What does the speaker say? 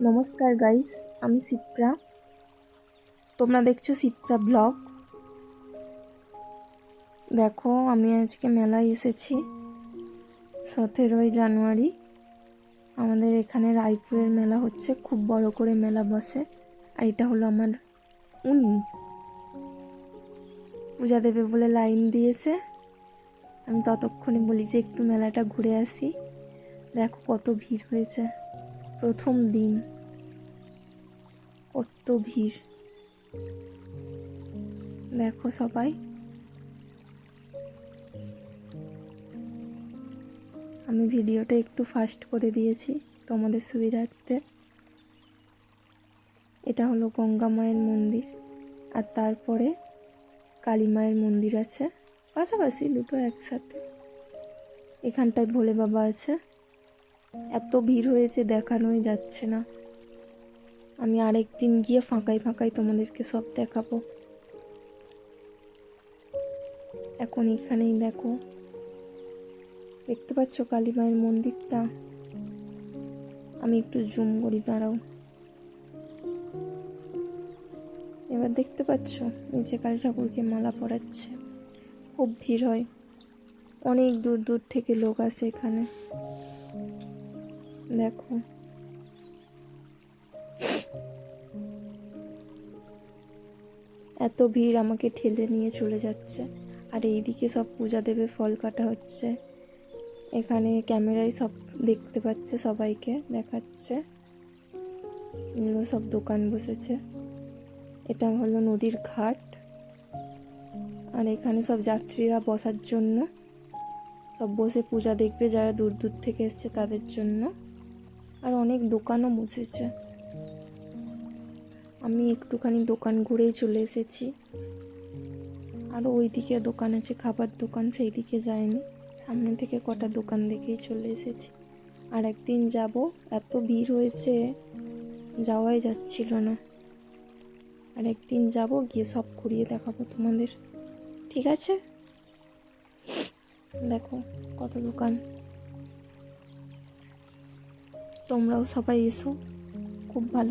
নমস্কার গাইস, আমি শিপ্রা। তোমরা দেখছো শিপ্রা ব্লগ। দেখো, আমি আজকে মেলায় এসেছি 17ই জানুয়ারি। আমাদের এখানে রায়পুরের মেলা হচ্ছে, খুব বড় করে মেলা বসে। আর এটা হলো আমার উনি পূজা দেবে বলে লাইন দিয়েছে। আমি ততক্ষণে বলি যে একটু মেলাটা ঘুরে আসি। দেখো কত ভিড় হয়েছে, প্রথম দিন কত ভিড়। দেখো সবাই, আমি ভিডিওটা একটু ফাস্ট করে দিয়েছি তোমাদের সুবিধার্থে। এটা হলো গঙ্গা মায়ের মন্দির, আর তারপরে কালী মায়ের মন্দির আছে পাশাপাশি, দুটো একসাথে। এখানটায় ভোলে বাবা আছে। এত ভিড় হয়েছে দেখানোই যাচ্ছে না। আমি আরেকদিন গিয়ে ফাঁকাই ফাঁকাই তোমাদেরকে সব দেখাবো। এখন এখানেই দেখো, দেখতে পাচ্ছ কালী মায়ের মন্দিরটা? আমি একটু জুম করি, দাঁড়াও। এবার দেখতে পাচ্ছ নিচে কালী ঠাকুরকে মালা পরাচ্ছে। খুব ভিড় হয়, অনেক দূর দূর থেকে লোক আসে এখানে। দেখো এত ভিড়, আমাকে ঠেলে নিয়ে চলে যাচ্ছে। আর এইদিকে সব পূজা দেবে ফল কাটা হচ্ছে। এখানে ক্যামেরায় সব দেখতে পাচ্ছে, সবাইকে দেখাচ্ছে। এগুলো সব দোকান বসেছে। এটা হলো নদীর ঘাট, আর এখানে সব যাত্রীরা বসার জন্য সব বসে পূজা দেখবে, যারা দূর দূর থেকে এসছে তাদের জন্য। আর অনেক দোকানও বসেছে। আমি একটুখানি দোকান ঘুরেই চলে এসেছি। আর ওইদিকে দোকান আছে, খাবার দোকান, সেই দিকে যাইনি, সামনে থেকে কটা দোকান দেখেই চলে এসেছি। আর একদিন যাব, এত ভিড় হয়েছে যাওয়াই যাচ্ছিল না। আর একদিন যাব, গিয়ে সব ঘুরিয়ে দেখাবো তোমাদের, ঠিক আছে? দেখো কত দোকান। তোমরাও সবাই এসো, খুব ভালো।